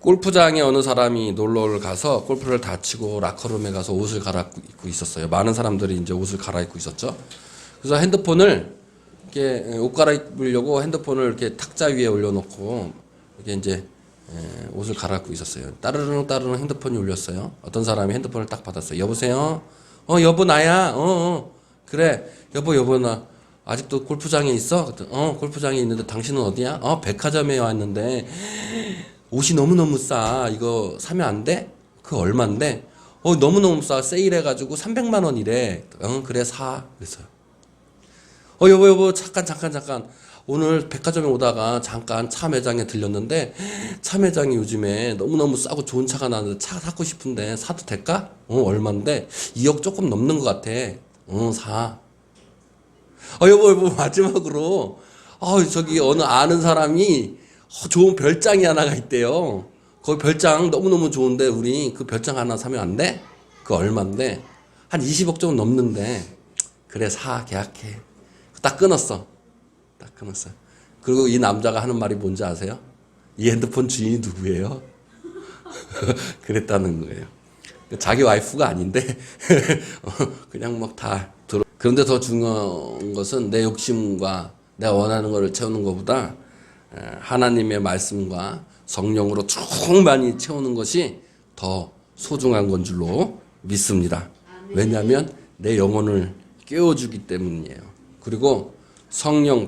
골프장에 어느 사람이 놀러를 가서 골프를 다 치고 라커룸에 가서 옷을 갈아입고 있었어요. 많은 사람들이 이제 옷을 갈아입고 있었죠. 그래서 핸드폰을 이렇게 옷 갈아입으려고 핸드폰을 이렇게 탁자 위에 올려놓고 이렇게 이제 옷을 갈아입고 있었어요. 따르릉 따르릉 핸드폰이 울렸어요. 어떤 사람이 핸드폰을 딱 받았어요. 여보세요? 여보 나야. 그래. 여보 나 아직도 골프장에 있어? 골프장에 있는데 당신은 어디야? 백화점에 왔는데 옷이 너무너무 싸. 이거 사면 안 돼? 그거 얼만데? 너무너무 싸. 세일해가지고 300만 원이래. 그래 사. 그랬어요. 여보 잠깐. 오늘 백화점에 오다가 잠깐 차 매장에 들렸는데 차 매장이 요즘에 너무너무 싸고 좋은 차가 나는데 차 사고 싶은데 사도 될까? 얼만데? 2억 조금 넘는 것 같아. 사. 여보 마지막으로 저기 어느 아는 사람이 좋은 별장이 하나가 있대요. 거기 별장 너무너무 좋은데 우리 그 별장 하나 사면 안 돼? 그거 얼만데? 한 20억 좀 넘는데. 그래 사. 계약해. 딱 끊었어. 그리고 이 남자가 하는 말이 뭔지 아세요? 이 핸드폰 주인이 누구예요? 그랬다는 거예요. 자기 와이프가 아닌데 그냥 막 다 들어. 그런데 더 중요한 것은 내 욕심과 내가 원하는 것을 채우는 것보다 하나님의 말씀과 성령으로 충만히 채우는 것이 더 소중한 건 줄로 믿습니다. 왜냐하면 내 영혼을 깨워주기 때문이에요. 그리고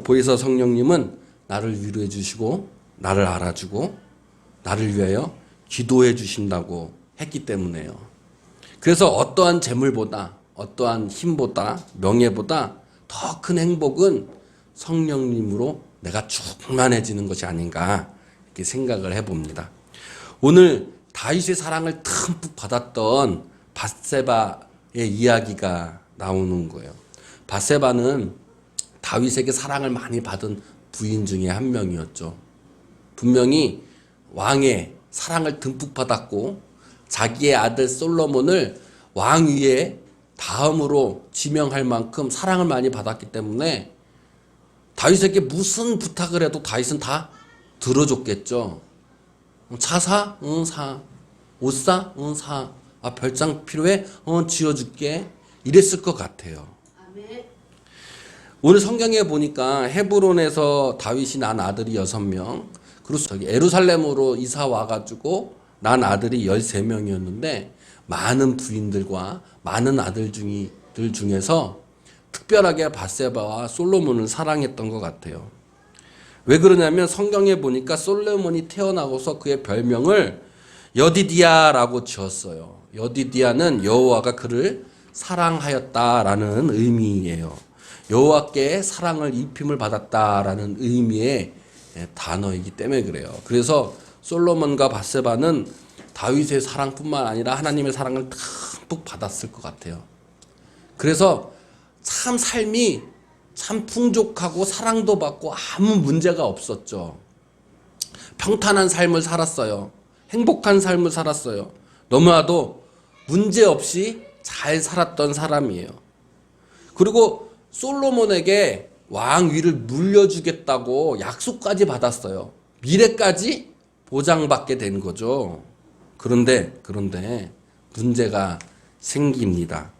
보혜사 성령님은 나를 위로해 주시고 나를 알아주고 나를 위하여 기도해 주신다고 했기 때문에요. 그래서 어떠한 재물보다 어떠한 힘보다 명예보다 더 큰 행복은 성령님으로 내가 충만해지는 것이 아닌가 이렇게 생각을 해봅니다. 오늘 다윗의 사랑을 듬뿍 받았던 밧세바의 이야기가 나오는 거예요. 밧세바는 다윗에게 사랑을 많이 받은 부인 중에 한 명이었죠. 분명히 왕의 사랑을 듬뿍 받았고 자기의 아들 솔로몬을 왕 위에 다음으로 지명할 만큼 사랑을 많이 받았기 때문에 다윗에게 무슨 부탁을 해도 다윗은 다 들어줬겠죠. 차 사? 응, 사. 옷 사? 응, 사. 별장 필요해? 지어줄게. 이랬을 것 같아요. 오늘 성경에 보니까 헤브론에서 다윗이 난 아들이 6명, 그리고 저기 예루살렘으로 이사 와가지고 난 아들이 13명이었는데 많은 부인들과 많은 아들 중에서 특별하게 밧세바와 솔로몬을 사랑했던 것 같아요. 왜 그러냐면 성경에 보니까 솔로몬이 태어나고서 그의 별명을 여디디아라고 지었어요. 여디디아는 여호와가 그를 사랑하였다라는 의미예요. 여호와께 사랑을 입힘을 받았다라는 의미의 단어이기 때문에 그래요. 그래서 솔로몬과 밧세바는 다윗의 사랑뿐만 아니라 하나님의 사랑을 듬뿍 받았을 것 같아요. 그래서 참 삶이 참 풍족하고 사랑도 받고 아무 문제가 없었죠. 평탄한 삶을 살았어요. 행복한 삶을 살았어요. 너무나도 문제 없이 잘 살았던 사람이에요. 그리고 솔로몬에게 왕위를 물려주겠다고 약속까지 받았어요. 미래까지 보장받게 된 거죠. 그런데 문제가 생깁니다.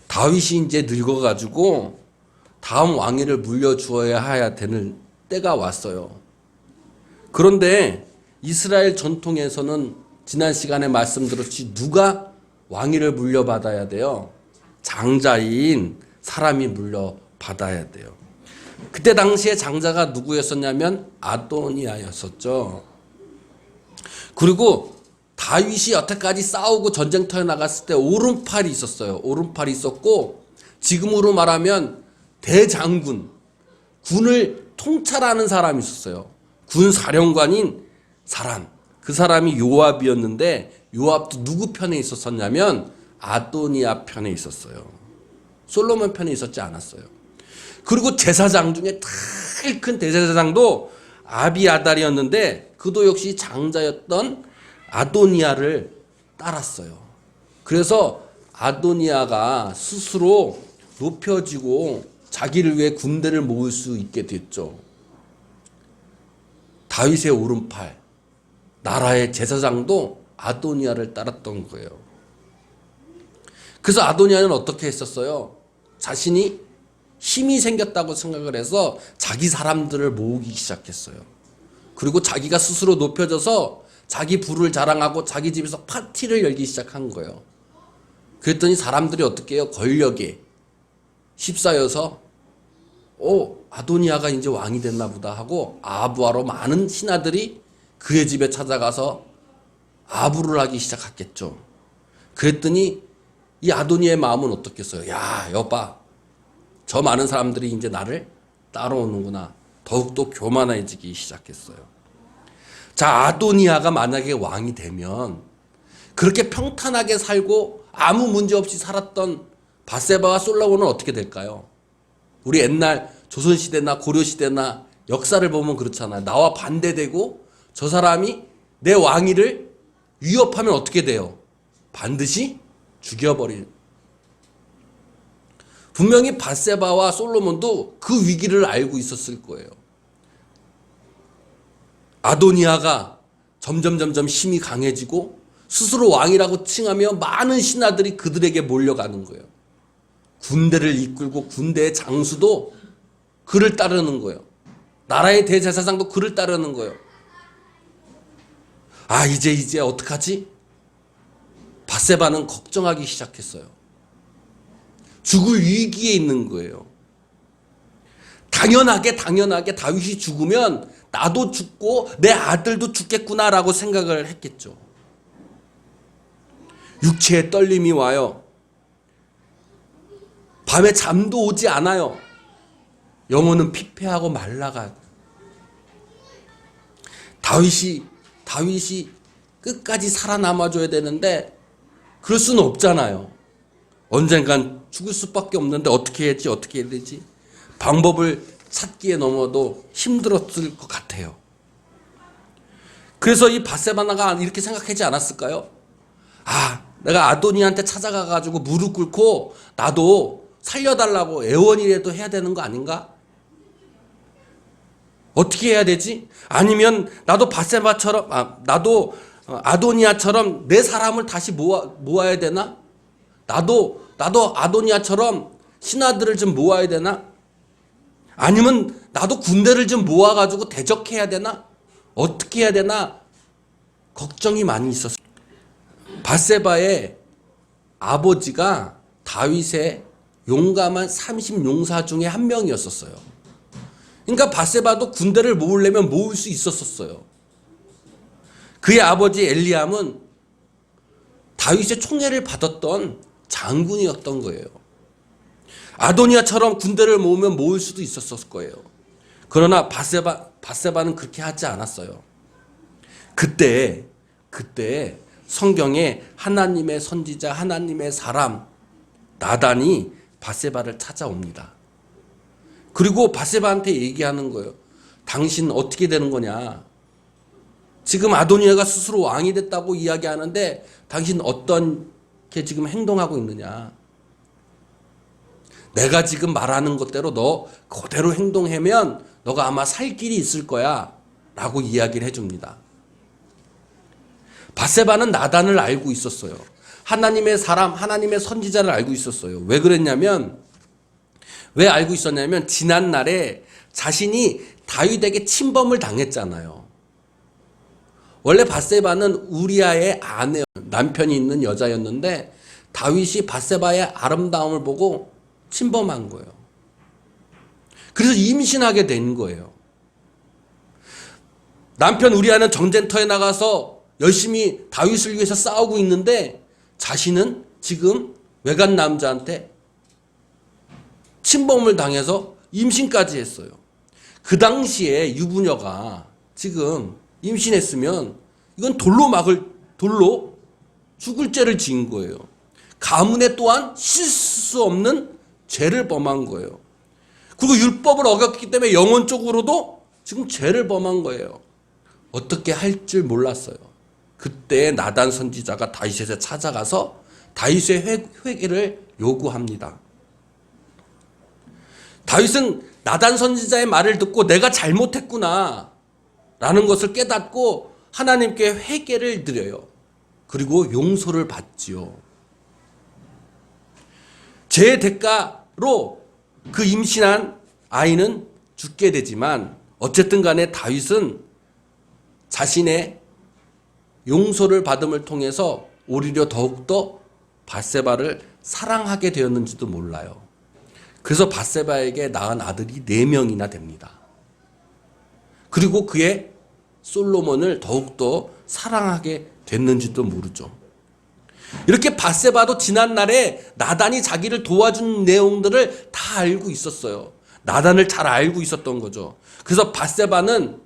다윗이 이제 늙어가지고 다음 왕위를 물려주어야 되는 때가 왔어요. 그런데 이스라엘 전통에서는 지난 시간에 말씀드렸듯이 누가 왕위를 물려받아야 돼요? 장자인 사람이 물려받아야 돼요. 그때 당시에 장자가 누구였었냐면 아도니아였었죠. 그리고 다윗이 여태까지 싸우고 전쟁터에 나갔을 때 오른팔이 있었어요. 오른팔이 있었고 지금으로 말하면 대장군, 군을 통찰하는 사람이 있었어요. 군 사령관인 사람. 그 사람이 요압이었는데 요압도 누구 편에 있었냐면 아도니아 편에 있었어요. 솔로몬 편에 있었지 않았어요. 그리고 제사장 중에 제일 큰 대제사장도 아비아달이었는데 그도 역시 장자였던 아도니아를 따랐어요. 그래서 아도니아가 스스로 높여지고 자기를 위해 군대를 모을 수 있게 됐죠. 다윗의 오른팔. 나라의 제사장도 아도니아를 따랐던 거예요. 그래서 아도니아는 어떻게 했었어요? 자신이 힘이 생겼다고 생각을 해서 자기 사람들을 모으기 시작했어요. 그리고 자기가 스스로 높여져서 자기 부를 자랑하고 자기 집에서 파티를 열기 시작한 거예요. 그랬더니 사람들이 어떻게 해요? 권력에 휩싸여서 아도니아가 이제 왕이 됐나 보다 하고 아부하러 많은 신하들이 그의 집에 찾아가서 아부를 하기 시작했겠죠. 그랬더니 이 아도니아의 마음은 어떻겠어요? 야, 여봐. 저 많은 사람들이 이제 나를 따라오는구나. 더욱더 교만해지기 시작했어요. 자, 아도니아가 만약에 왕이 되면 그렇게 평탄하게 살고 아무 문제 없이 살았던 밧세바와 솔로몬은 어떻게 될까요? 우리 옛날 조선시대나 고려시대나 역사를 보면 그렇잖아요. 나와 반대되고 저 사람이 내 왕위를 위협하면 어떻게 돼요? 반드시 죽여버릴. 분명히 밧세바와 솔로몬도 그 위기를 알고 있었을 거예요. 아도니아가 점점 힘이 강해지고 스스로 왕이라고 칭하며 많은 신하들이 그들에게 몰려가는 거예요. 군대를 이끌고 군대의 장수도 그를 따르는 거예요. 나라의 대제사장도 그를 따르는 거예요. 아, 이제 어떡하지? 밧세바는 걱정하기 시작했어요. 죽을 위기에 있는 거예요. 당연하게 다윗이 죽으면 나도 죽고 내 아들도 죽겠구나라고 생각을 했겠죠. 육체의 떨림이 와요. 밤에 잠도 오지 않아요. 영혼은 피폐하고 말라가. 다윗이 끝까지 살아남아줘야 되는데 그럴 수는 없잖아요. 언젠간 죽을 수밖에 없는데 어떻게 해야 되지? 방법을 찾기에 너무도 힘들었을 것 같아요. 그래서 이 밧세바가 이렇게 생각하지 않았을까요? 내가 아도니한테 찾아가가지고 무릎 꿇고 나도 살려달라고 애원이라도 해야 되는 거 아닌가? 어떻게 해야 되지? 아니면 나도 밧세바처럼, 나도 아도니아처럼 내 사람을 다시 모아야 되나? 나도 아도니아처럼 신하들을 좀 모아야 되나? 아니면 나도 군대를 좀 모아가지고 대적해야 되나? 어떻게 해야 되나? 걱정이 많이 있었어요. 밧세바의 아버지가 다윗의 용감한 30용사 중에 한 명이었었어요. 그러니까 밧세바도 군대를 모으려면 모을 수 있었어요. 그의 아버지 엘리암은 다윗의 총애를 받았던 장군이었던 거예요. 아도니아처럼 군대를 모으면 모을 수도 있었을 거예요. 그러나 밧세바는 그렇게 하지 않았어요. 그때 성경에 하나님의 선지자, 하나님의 사람 나단이 밧세바를 찾아옵니다. 그리고 밧세바한테 얘기하는 거예요. 당신 어떻게 되는 거냐? 지금 아도니아가 스스로 왕이 됐다고 이야기하는데 당신 어떻게 지금 행동하고 있느냐? 내가 지금 말하는 것대로 너 그대로 행동하면 너가 아마 살 길이 있을 거야 라고 이야기를 해줍니다. 밧세바는 나단을 알고 있었어요. 하나님의 사람, 하나님의 선지자를 알고 있었어요. 왜 알고 있었냐면 지난날에 자신이 다윗에게 침범을 당했잖아요. 원래 밧세바는 우리아의 아내, 남편이 있는 여자였는데 다윗이 밧세바의 아름다움을 보고 침범한 거예요. 그래서 임신하게 된 거예요. 남편 우리아는 전쟁터에 나가서 열심히 다윗을 위해서 싸우고 있는데 자신은 지금 외간 남자한테 침범을 당해서 임신까지 했어요. 그 당시에 유부녀가 지금 임신했으면 이건 돌로 죽을 죄를 지은 거예요. 가문에 또한 씻을 수 없는 죄를 범한 거예요. 그리고 율법을 어겼기 때문에 영혼적으로도 지금 죄를 범한 거예요. 어떻게 할 줄 몰랐어요. 그때 나단 선지자가 다윗에게 찾아가서 다윗의 회개를 요구합니다. 다윗은 나단 선지자의 말을 듣고 내가 잘못했구나 라는 것을 깨닫고 하나님께 회개를 드려요. 그리고 용서를 받지요. 죄의 대가로 그 임신한 아이는 죽게 되지만 어쨌든 간에 다윗은 자신의 용서를 받음을 통해서 오히려 더욱더 밧세바를 사랑하게 되었는지도 몰라요. 그래서 밧세바에게 낳은 아들이 4명이나 됩니다. 그리고 그의 솔로몬을 더욱더 사랑하게 됐는지도 모르죠. 이렇게 밧세바도 지난날에 나단이 자기를 도와준 내용들을 다 알고 있었어요. 나단을 잘 알고 있었던 거죠. 그래서 밧세바는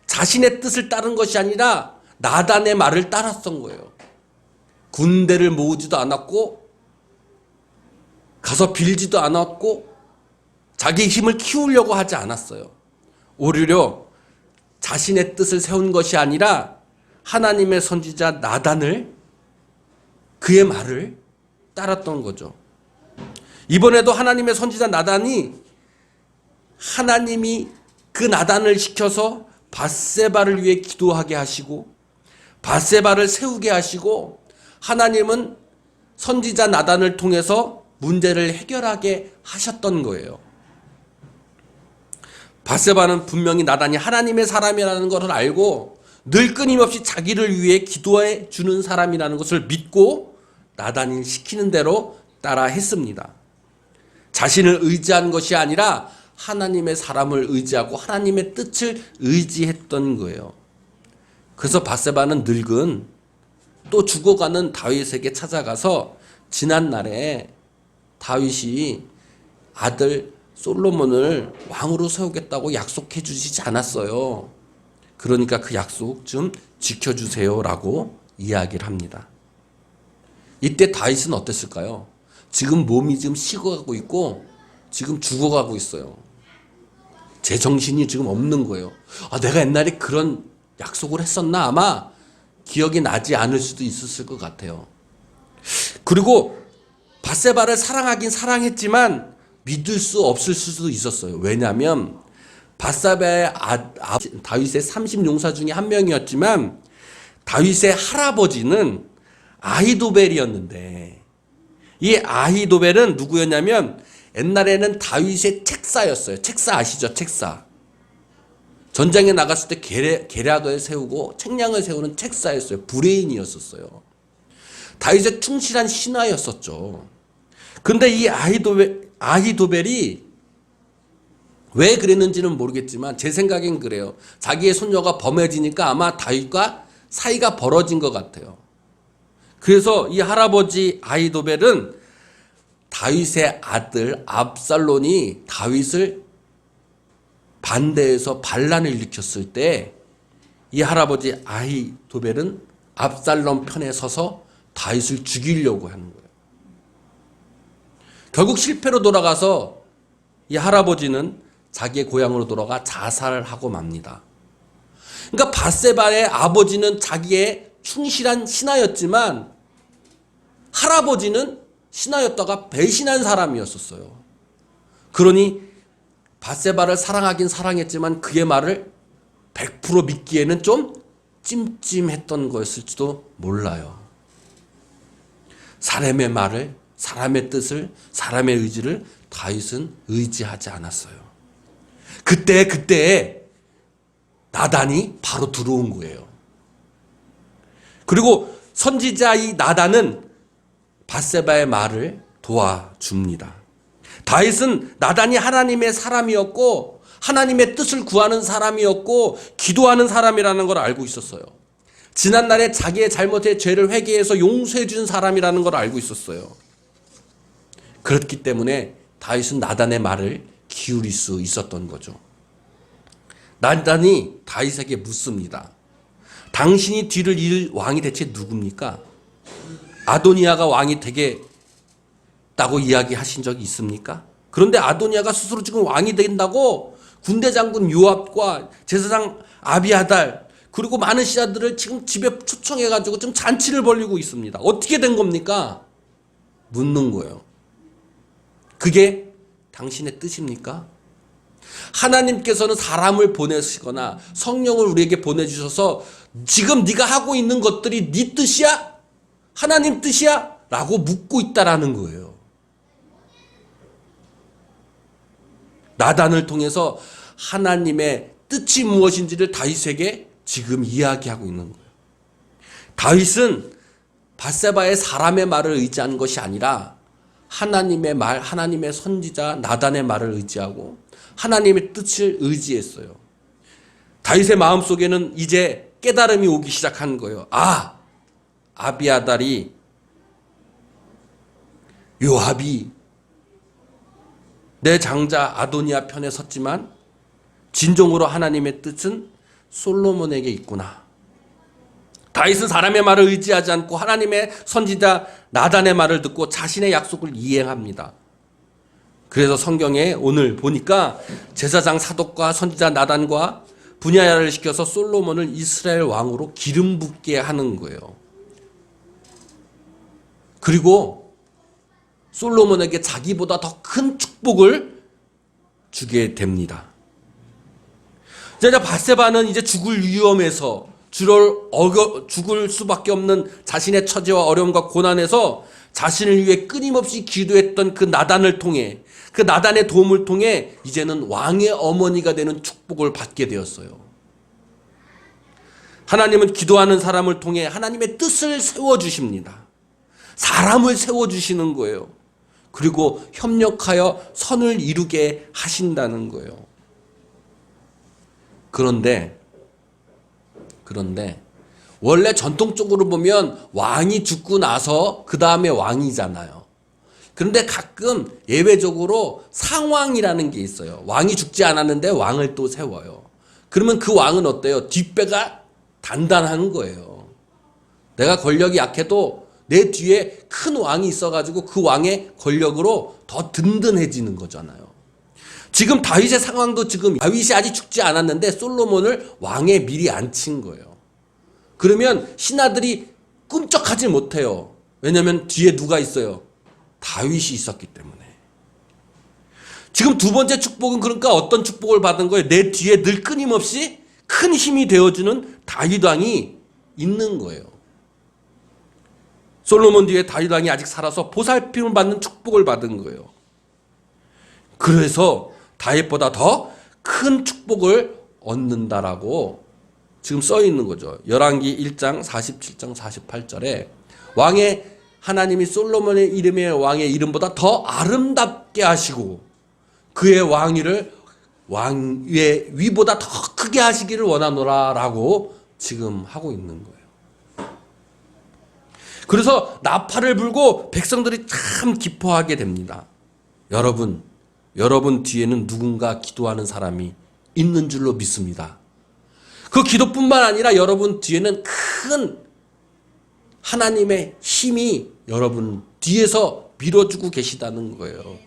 자신의 뜻을 따른 것이 아니라 나단의 말을 따랐던 거예요. 군대를 모으지도 않았고 가서 빌지도 않았고 자기 힘을 키우려고 하지 않았어요. 오히려 자신의 뜻을 세운 것이 아니라 하나님의 선지자 나단을, 그의 말을 따랐던 거죠. 이번에도 하나님의 선지자 나단이 하나님이 그 나단을 시켜서 밧세바를 위해 기도하게 하시고 밧세바를 세우게 하시고 하나님은 선지자 나단을 통해서 문제를 해결하게 하셨던 거예요. 밧세바는 분명히 나단이 하나님의 사람이라는 것을 알고 늘 끊임없이 자기를 위해 기도해 주는 사람이라는 것을 믿고 나단이 시키는 대로 따라 했습니다. 자신을 의지한 것이 아니라 하나님의 사람을 의지하고 하나님의 뜻을 의지했던 거예요. 그래서 밧세바는 늙은 또 죽어가는 다윗에게 찾아가서 지난날에 다윗이 아들 솔로몬을 왕으로 세우겠다고 약속해 주시지 않았어요. 그러니까 그 약속 좀 지켜주세요라고 이야기를 합니다. 이때 다윗은 어땠을까요? 지금 몸이 지금 식어가고 있고 지금 죽어가고 있어요. 제 정신이 지금 없는 거예요. 내가 옛날에 그런 약속을 했었나? 아마 기억이 나지 않을 수도 있었을 것 같아요. 그리고 밧세바를 사랑하긴 사랑했지만 믿을 수 없을 수도 있었어요. 왜냐하면 밧세바의 다윗의 30용사 중에 한 명이었지만 다윗의 할아버지는 아히도벨이었는데 이 아히도벨은 누구였냐면 옛날에는 다윗의 책사였어요. 책사 아시죠? 책사. 전장에 나갔을 때 계략을 세우고 책량을 세우는 책사였어요. 브레인이었었어요. 다윗의 충실한 신하였었죠. 근데 이 아히도벨이 왜 그랬는지는 모르겠지만 제 생각엔 그래요. 자기의 손녀가 범해지니까 아마 다윗과 사이가 벌어진 것 같아요. 그래서 이 할아버지 아히도벨은 다윗의 아들 압살론이 다윗을 반대해서 반란을 일으켰을 때 이 할아버지 아히도벨은 압살론 편에 서서 다윗을 죽이려고 하는 거예요. 결국 실패로 돌아가서 이 할아버지는 자기의 고향으로 돌아가 자살을 하고 맙니다. 그러니까 밧세바의 아버지는 자기의 충실한 신하였지만 할아버지는 신하였다가 배신한 사람이었었어요. 그러니 밧세바를 사랑하긴 사랑했지만 그의 말을 100% 믿기에는 좀 찜찜했던 거였을지도 몰라요. 사람의 말을, 사람의 뜻을, 사람의 의지를 다윗은 의지하지 않았어요. 그때 나단이 바로 들어온 거예요. 그리고 선지자 이 나단은 밧세바의 말을 도와줍니다. 다윗은 나단이 하나님의 사람이었고 하나님의 뜻을 구하는 사람이었고 기도하는 사람이라는 걸 알고 있었어요. 지난날에 자기의 잘못의 죄를 회개해서 용서해 준 사람이라는 걸 알고 있었어요. 그렇기 때문에 다윗은 나단의 말을 기울일 수 있었던 거죠. 나단이 다윗에게 묻습니다. 당신이 뒤를 이을 왕이 대체 누굽니까? 아도니아가 왕이 되겠다고 이야기하신 적이 있습니까? 그런데 아도니아가 스스로 지금 왕이 된다고 군대 장군 요압과 제사장 아비아달 그리고 많은 신하들을 지금 집에 초청해가지고 지금 잔치를 벌이고 있습니다. 어떻게 된 겁니까? 묻는 거예요. 그게 당신의 뜻입니까? 하나님께서는 사람을 보내시거나 성령을 우리에게 보내주셔서 지금 네가 하고 있는 것들이 네 뜻이야? 하나님 뜻이야? 라고 묻고 있다라는 거예요. 나단을 통해서 하나님의 뜻이 무엇인지를 다윗에게 지금 이야기하고 있는 거예요. 다윗은 밧세바의 사람의 말을 의지하는 것이 아니라 하나님의 말, 하나님의 선지자 나단의 말을 의지하고 하나님의 뜻을 의지했어요. 다윗의 마음속에는 이제 깨달음이 오기 시작한 거예요. 아비아달이, 요압이 내 장자 아도니아 편에 섰지만 진정으로 하나님의 뜻은 솔로몬에게 있구나. 다윗은 사람의 말을 의지하지 않고 하나님의 선지자 나단의 말을 듣고 자신의 약속을 이행합니다. 그래서 성경에 오늘 보니까 제사장 사독과 선지자 나단과 분야야를 시켜서 솔로몬을 이스라엘 왕으로 기름 붓게 하는 거예요. 그리고 솔로몬에게 자기보다 더 큰 축복을 주게 됩니다. 이제 밧세바는 이제 죽을 위험에서 죽을 수밖에 없는 자신의 처지와 어려움과 고난에서 자신을 위해 끊임없이 기도했던 그 나단을 통해, 그 나단의 도움을 통해 이제는 왕의 어머니가 되는 축복을 받게 되었어요. 하나님은 기도하는 사람을 통해 하나님의 뜻을 세워주십니다. 사람을 세워주시는 거예요. 그리고 협력하여 선을 이루게 하신다는 거예요. 그런데 원래 전통적으로 보면 왕이 죽고 나서 그 다음에 왕이잖아요. 그런데 가끔 예외적으로 상왕이라는 게 있어요. 왕이 죽지 않았는데 왕을 또 세워요. 그러면 그 왕은 어때요? 뒷배가 단단한 거예요. 내가 권력이 약해도 내 뒤에 큰 왕이 있어가지고 그 왕의 권력으로 더 든든해지는 거잖아요. 지금 다윗의 상황도 지금 다윗이 아직 죽지 않았는데 솔로몬을 왕에 미리 앉힌 거예요. 그러면 신하들이 꿈쩍하지 못해요. 왜냐하면 뒤에 누가 있어요? 다윗이 있었기 때문에. 지금 두 번째 축복은 그러니까 어떤 축복을 받은 거예요? 내 뒤에 늘 끊임없이 큰 힘이 되어주는 다윗 왕이 있는 거예요. 솔로몬 뒤에 다윗 왕이 아직 살아서 보살핌을 받는 축복을 받은 거예요. 그래서 다윗보다 더 큰 축복을 얻는다라고 지금 써 있는 거죠. 열왕기 1장 47장 48절에 왕의 하나님이 솔로몬의 이름의 왕의 이름보다 더 아름답게 하시고 그의 왕위를 왕의 위보다 더 크게 하시기를 원하노라라고 지금 하고 있는 거예요. 그래서 나팔을 불고 백성들이 참 기뻐하게 됩니다. 여러분 뒤에는 누군가 기도하는 사람이 있는 줄로 믿습니다. 그 기도뿐만 아니라 여러분 뒤에는 큰 하나님의 힘이 여러분 뒤에서 밀어주고 계시다는 거예요.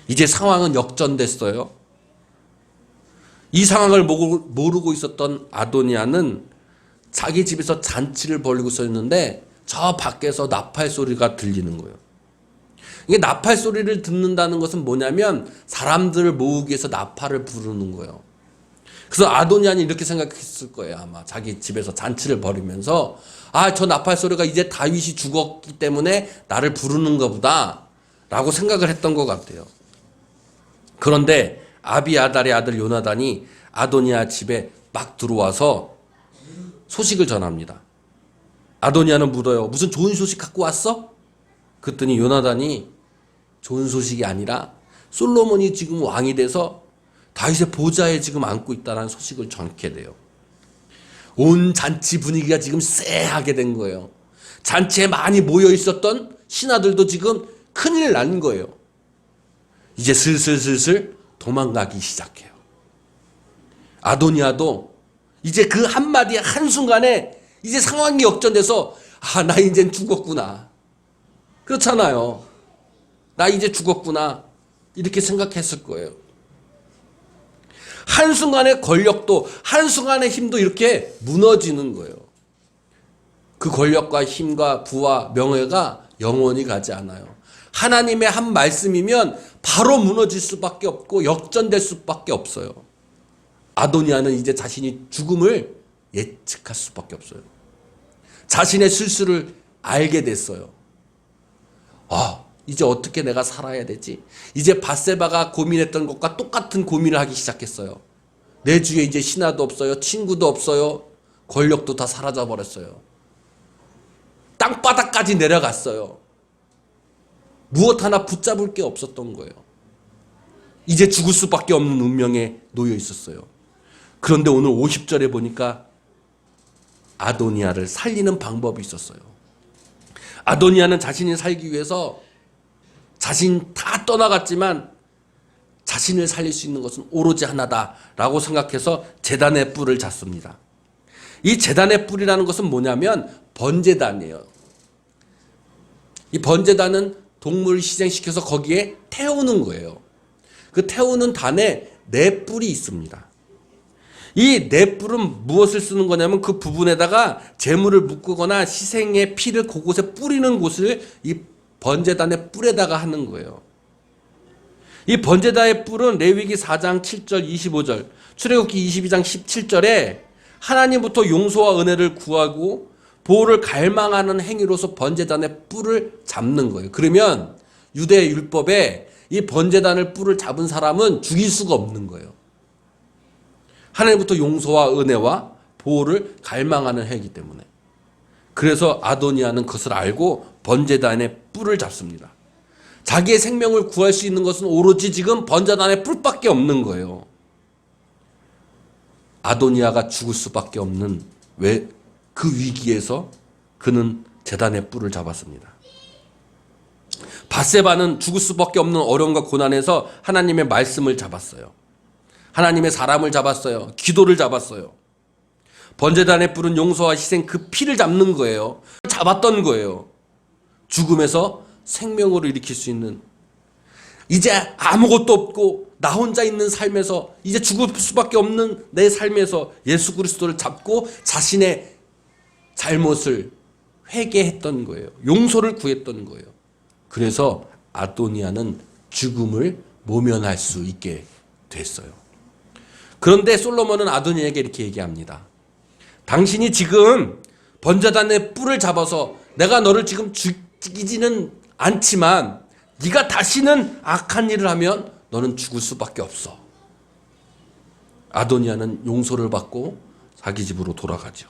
이제 상황은 역전됐어요. 이 상황을 모르고 있었던 아도니아는 자기 집에서 잔치를 벌이고 있었는데 저 밖에서 나팔 소리가 들리는 거예요. 이게 나팔 소리를 듣는다는 것은 뭐냐면 사람들을 모으기 위해서 나팔을 부르는 거예요. 그래서 아도니아는 이렇게 생각했을 거예요. 아마 자기 집에서 잔치를 벌이면서 저 나팔 소리가 이제 다윗이 죽었기 때문에 나를 부르는 거보다 라고 생각을 했던 것 같아요. 그런데 아비아달의 아들 요나단이 아도니아 집에 막 들어와서 소식을 전합니다. 아도니아는 물어요. 무슨 좋은 소식 갖고 왔어? 그랬더니 요나단이 좋은 소식이 아니라 솔로몬이 지금 왕이 돼서 다윗의 보좌에 지금 앉고 있다는 소식을 전케 돼요. 온 잔치 분위기가 지금 쎄하게 된 거예요. 잔치에 많이 모여 있었던 신하들도 지금 큰일 난 거예요. 이제 슬슬 도망가기 시작해요. 아도니아도 이제 그 한마디 한순간에 이제 상황이 역전돼서 나 이젠 죽었구나. 그렇잖아요. 나 이제 죽었구나. 이렇게 생각했을 거예요. 한순간의 권력도 한순간의 힘도 이렇게 무너지는 거예요. 그 권력과 힘과 부와 명예가 영원히 가지 않아요. 하나님의 한 말씀이면 바로 무너질 수밖에 없고 역전될 수밖에 없어요. 아도니아는 이제 자신이 죽음을 예측할 수밖에 없어요. 자신의 실수를 알게 됐어요. 이제 어떻게 내가 살아야 되지? 이제 밧세바가 고민했던 것과 똑같은 고민을 하기 시작했어요. 내 주위에 이제 신하도 없어요. 친구도 없어요. 권력도 다 사라져 버렸어요. 땅바닥까지 내려갔어요. 무엇 하나 붙잡을 게 없었던 거예요. 이제 죽을 수밖에 없는 운명에 놓여 있었어요. 그런데 오늘 50절에 보니까 아도니아를 살리는 방법이 있었어요. 아도니아는 자신이 살기 위해서 자신 다 떠나갔지만 자신을 살릴 수 있는 것은 오로지 하나다라고 생각해서 제단의 뿔을 잡습니다. 이 제단의 뿔이라는 것은 뭐냐면 번제단이에요. 이 번제단은 동물을 희생시켜서 거기에 태우는 거예요. 그 태우는 단에 네 뿔이 있습니다. 이 네 뿔은 무엇을 쓰는 거냐면 그 부분에다가 재물을 묶거나 희생의 피를 그곳에 뿌리는 곳을 이 번제단의 뿔에다가 하는 거예요. 이 번제단의 뿔은 레위기 4장 7절 25절, 출애굽기 22장 17절에 하나님부터 용서와 은혜를 구하고 보호를 갈망하는 행위로서 번제단의 뿔을 잡는 거예요. 그러면 유대 율법에 이 번제단을 뿔을 잡은 사람은 죽일 수가 없는 거예요. 하나님부터 용서와 은혜와 보호를 갈망하는 행위이기 때문에. 그래서 아도니아는 그것을 알고 번제단의 뿔을 잡습니다. 자기의 생명을 구할 수 있는 것은 오로지 지금 번제단의 뿔밖에 없는 거예요. 아도니아가 죽을 수밖에 없는 그 위기에서 그는 제단의 뿔을 잡았습니다. 밧세바는 죽을 수밖에 없는 어려움과 고난에서 하나님의 말씀을 잡았어요. 하나님의 사람을 잡았어요. 기도를 잡았어요. 번제단의 뿔은 용서와 희생 그 피를 잡는 거예요. 잡았던 거예요. 죽음에서 생명으로 일으킬 수 있는, 이제 아무것도 없고 나 혼자 있는 삶에서 이제 죽을 수밖에 없는 내 삶에서 예수 그리스도를 잡고 자신의 잘못을 회개했던 거예요. 용서를 구했던 거예요. 그래서 아도니아는 죽음을 모면할 수 있게 됐어요. 그런데 솔로몬은 아도니아에게 이렇게 얘기합니다. 당신이 지금 번제단의 뿔을 잡아서 내가 너를 지금 죽이지는 않지만 네가 다시는 악한 일을 하면 너는 죽을 수밖에 없어. 아도니아는 용서를 받고 자기 집으로 돌아가죠.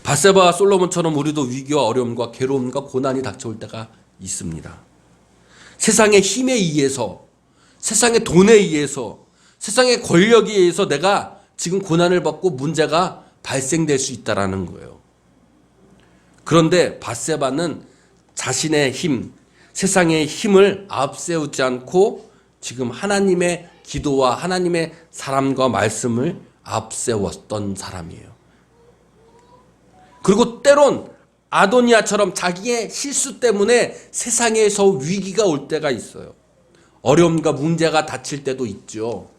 밧세바와 솔로몬처럼 우리도 위기와 어려움과 괴로움과 고난이 닥쳐올 때가 있습니다. 세상의 힘에 의해서, 세상의 돈에 의해서, 세상의 권력에 의해서 내가 지금 고난을 받고 문제가 발생될 수 있다라는 거예요. 그런데 밧세바는 자신의 힘, 세상의 힘을 앞세우지 않고 지금 하나님의 기도와 하나님의 사람과 말씀을 앞세웠던 사람이에요. 그리고 때론 아도니아처럼 자기의 실수 때문에 세상에서 위기가 올 때가 있어요. 어려움과 문제가 닥칠 때도 있죠.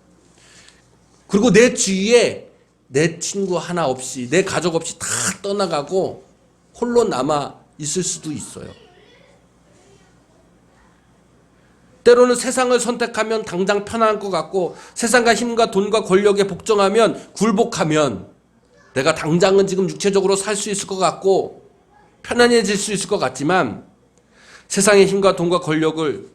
그리고 내 주위에 내 친구 하나 없이, 내 가족 없이 다 떠나가고 홀로 남아 있을 수도 있어요. 때로는 세상을 선택하면 당장 편안할 것 같고, 세상과 힘과 돈과 권력에 복종하면, 굴복하면 내가 당장은 지금 육체적으로 살 수 있을 것 같고 편안해질 수 있을 것 같지만 세상의 힘과 돈과 권력을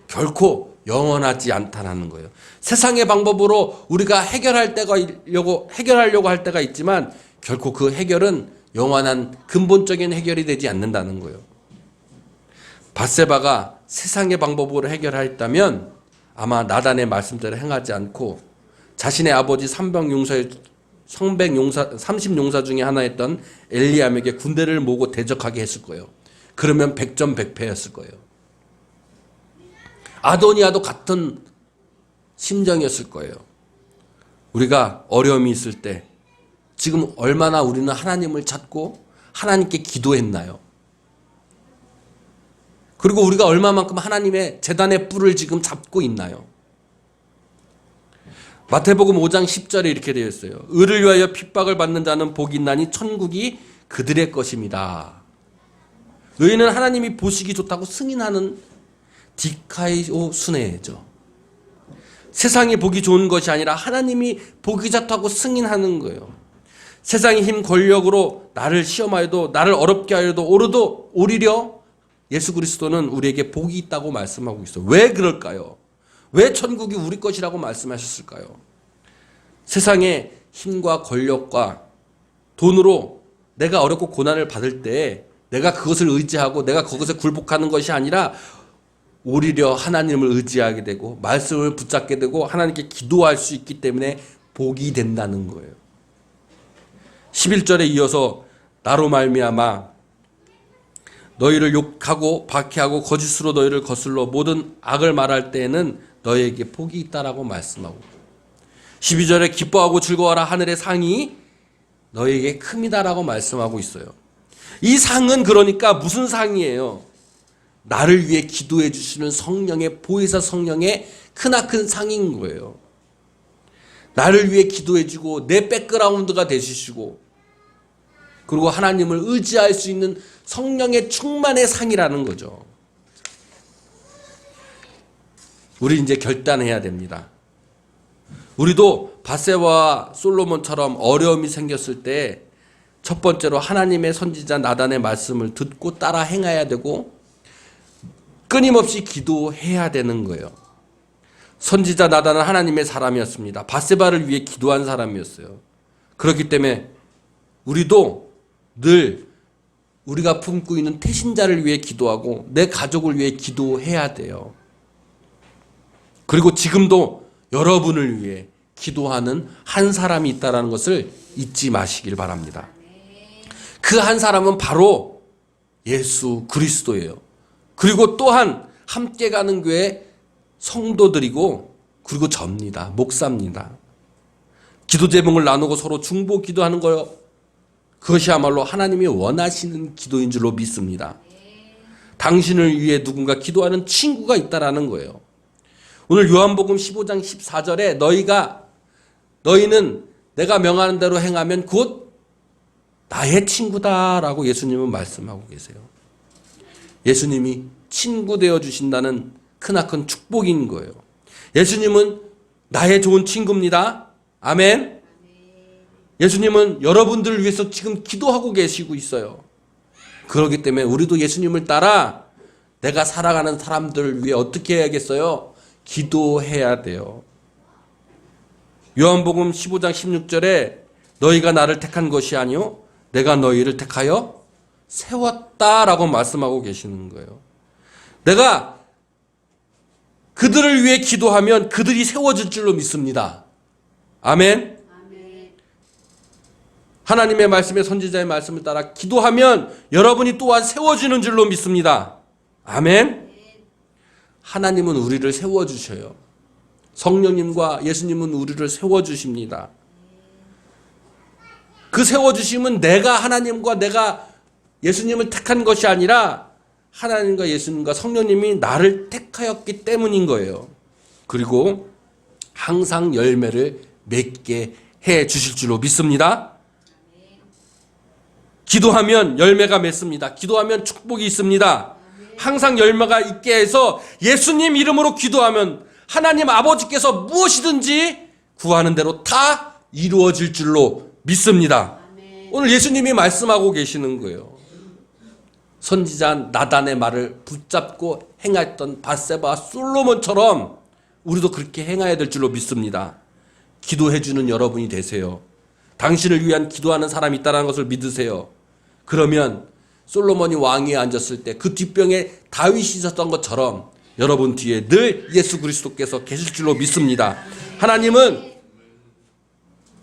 결코 영원하지 않다는 거예요. 세상의 방법으로 우리가 해결하려고 할 때가 있지만 결코 그 해결은 영원한 근본적인 해결이 되지 않는다는 거예요. 밧세바가 세상의 방법으로 해결했다면 아마 나단의 말씀대로 행하지 않고 자신의 아버지 30용사 중에 하나였던 엘리암에게 군대를 모으고 대적하게 했을 거예요. 그러면 백전백패였을 거예요. 아도니아도 같은 심정이었을 거예요. 우리가 어려움이 있을 때 지금 얼마나 우리는 하나님을 찾고 하나님께 기도했나요? 그리고 우리가 얼마만큼 하나님의 제단의 뿔을 지금 잡고 있나요? 마태복음 5장 10절에 이렇게 되어 있어요. 의를 위하여 핍박을 받는 자는 복이 있나니 천국이 그들의 것입니다. 의인은 하나님이 보시기 좋다고 승인하는 디카이오 순회죠. 세상이 보기 좋은 것이 아니라 하나님이 보기 좋다고 승인하는 거예요. 세상의 힘 권력으로 나를 시험하여도 나를 어렵게 하여도 오히려 예수 그리스도는 우리에게 복이 있다고 말씀하고 있어요. 왜 그럴까요? 왜 천국이 우리 것이라고 말씀하셨을까요? 세상의 힘과 권력과 돈으로 내가 어렵고 고난을 받을 때 내가 그것을 의지하고 내가 그것에 굴복하는 것이 아니라 오히려 하나님을 의지하게 되고 말씀을 붙잡게 되고 하나님께 기도할 수 있기 때문에 복이 된다는 거예요. 11절에 이어서 나로 말미암아 너희를 욕하고 박해하고 거짓으로 너희를 거슬러 모든 악을 말할 때에는 너희에게 복이 있다라고 말씀하고 12절에 기뻐하고 즐거워하라 하늘의 상이 너희에게 큼이다라고 말씀하고 있어요. 이 상은 그러니까 무슨 상이에요? 나를 위해 기도해 주시는 성령의 보혜사 성령의 크나큰 상인 거예요. 나를 위해 기도해 주고 내 백그라운드가 되시고 그리고 하나님을 의지할 수 있는 성령의 충만의 상이라는 거죠. 우리 이제 결단해야 됩니다. 우리도 밧세바와 솔로몬처럼 어려움이 생겼을 때 첫 번째로 하나님의 선지자 나단의 말씀을 듣고 따라 행해야 되고 끊임없이 기도해야 되는 거예요. 선지자 나단은 하나님의 사람이었습니다. 밧세바를 위해 기도한 사람이었어요. 그렇기 때문에 우리도 늘 우리가 품고 있는 태신자를 위해 기도하고 내 가족을 위해 기도해야 돼요. 그리고 지금도 여러분을 위해 기도하는 한 사람이 있다는 것을 잊지 마시길 바랍니다. 그 한 사람은 바로 예수 그리스도예요. 그리고 또한 함께 가는 교회 성도들이고 그리고 접니다. 목사입니다. 기도 제목을 나누고 서로 중보 기도하는 거요. 그것이야말로 하나님이 원하시는 기도인 줄로 믿습니다. 당신을 위해 누군가 기도하는 친구가 있다라는 거예요. 오늘 요한복음 15장 14절에 너희는 내가 명하는 대로 행하면 곧 나의 친구다라고 예수님은 말씀하고 계세요. 예수님이 친구 되어 주신다는 크나큰 축복인 거예요. 예수님은 나의 좋은 친구입니다. 아멘. 예수님은 여러분들을 위해서 지금 기도하고 계시고 있어요. 그렇기 때문에 우리도 예수님을 따라 내가 살아가는 사람들을 위해 어떻게 해야겠어요? 기도해야 돼요. 요한복음 15장 16절에 너희가 나를 택한 것이 아니요 내가 너희를 택하여 세웠다라고 말씀하고 계시는 거예요. 내가 그들을 위해 기도하면 그들이 세워질 줄로 믿습니다. 아멘. 하나님의 말씀에 선지자의 말씀을 따라 기도하면 여러분이 또한 세워지는 줄로 믿습니다. 아멘. 하나님은 우리를 세워주셔요. 성령님과 예수님은 우리를 세워주십니다. 그 세워주심은 내가 하나님과 내가 예수님을 택한 것이 아니라 하나님과 예수님과 성령님이 나를 택하였기 때문인 거예요. 그리고 항상 열매를 맺게 해 주실 줄로 믿습니다. 기도하면 열매가 맺습니다. 기도하면 축복이 있습니다. 항상 열매가 있게 해서 예수님 이름으로 기도하면 하나님 아버지께서 무엇이든지 구하는 대로 다 이루어질 줄로 믿습니다. 오늘 예수님이 말씀하고 계시는 거예요. 선지자 나단의 말을 붙잡고 행했던 밧세바와 솔로몬처럼 우리도 그렇게 행해야 될 줄로 믿습니다. 기도해주는 여러분이 되세요. 당신을 위한 기도하는 사람이 있다는 것을 믿으세요. 그러면 솔로몬이 왕위에 앉았을 때 그 뒷병에 다윗이 있었던 것처럼 여러분 뒤에 늘 예수 그리스도께서 계실 줄로 믿습니다. 하나님은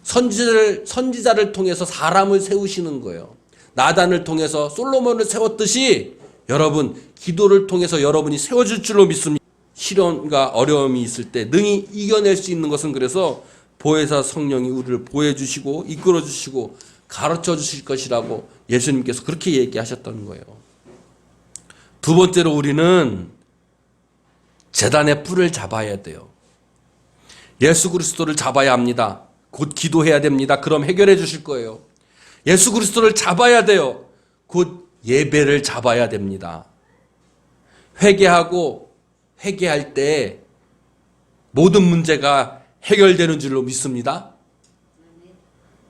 선지자를 통해서 사람을 세우시는 거예요. 나단을 통해서 솔로몬을 세웠듯이 여러분 기도를 통해서 여러분이 세워질 줄로 믿습니다. 시련과 어려움이 있을 때 능히 이겨낼 수 있는 것은 그래서 보혜사 성령이 우리를 보여주시고 이끌어주시고 가르쳐주실 것이라고 예수님께서 그렇게 얘기하셨던 거예요. 두 번째로 우리는 제단의 뿔을 잡아야 돼요. 예수 그리스도를 잡아야 합니다. 곧 기도해야 됩니다. 그럼 해결해 주실 거예요. 예수 그리스도를 잡아야 돼요. 곧 예배를 잡아야 됩니다. 회개할 때 모든 문제가 해결되는 줄로 믿습니다.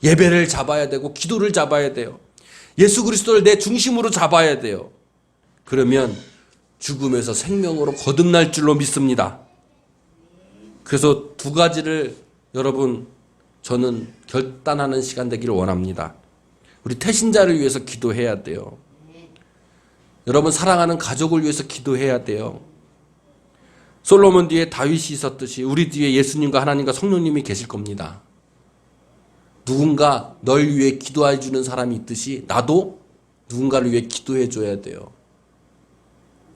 예배를 잡아야 되고 기도를 잡아야 돼요. 예수 그리스도를 내 중심으로 잡아야 돼요. 그러면 죽음에서 생명으로 거듭날 줄로 믿습니다. 그래서 두 가지를 여러분 저는 결단하는 시간 되기를 원합니다. 우리 태신자를 위해서 기도해야 돼요. 여러분 사랑하는 가족을 위해서 기도해야 돼요. 솔로몬 뒤에 다윗이 있었듯이 우리 뒤에 예수님과 하나님과 성령님이 계실 겁니다. 누군가 널 위해 기도해 주는 사람이 있듯이 나도 누군가를 위해 기도해 줘야 돼요.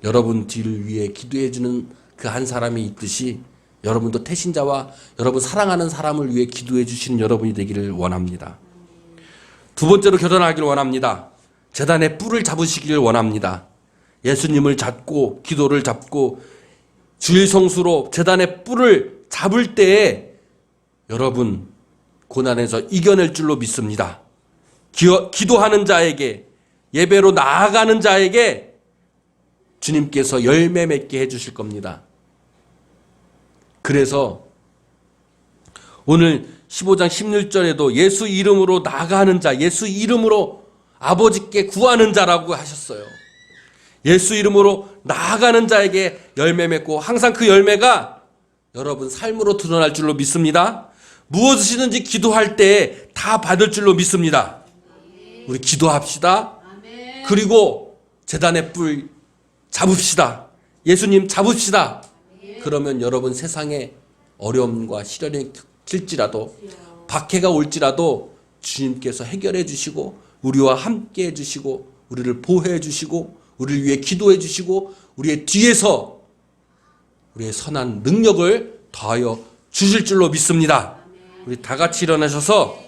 여러분 뒤를 위해 기도해 주는 그 한 사람이 있듯이 여러분도 태신자와 여러분 사랑하는 사람을 위해 기도해 주시는 여러분이 되기를 원합니다. 두 번째로 결단하기를 원합니다. 제단의 뿔을 잡으시기를 원합니다. 예수님을 잡고 기도를 잡고 주일 성수로 제단의 뿔을 잡을 때에 여러분 고난에서 이겨낼 줄로 믿습니다. 기도하는 자에게 예배로 나아가는 자에게 주님께서 열매 맺게 해주실 겁니다. 그래서 오늘 15장 16절에도 예수 이름으로 나아가는 자, 예수 이름으로 아버지께 구하는 자라고 하셨어요. 예수 이름으로 나아가는 자에게 열매 맺고 항상 그 열매가 여러분 삶으로 드러날 줄로 믿습니다. 무엇이든지 기도할 때 다 받을 줄로 믿습니다. 우리 기도합시다. 그리고 제단의 뿔 잡읍시다. 예수님 잡읍시다. 그러면 여러분 세상에 어려움과 시련이 칠지라도 박해가 올지라도 주님께서 해결해 주시고 우리와 함께 해 주시고 우리를 보호해 주시고 우리를 위해 기도해 주시고 우리의 뒤에서 우리의 선한 능력을 더하여 주실 줄로 믿습니다. 우리 다 같이 일어나셔서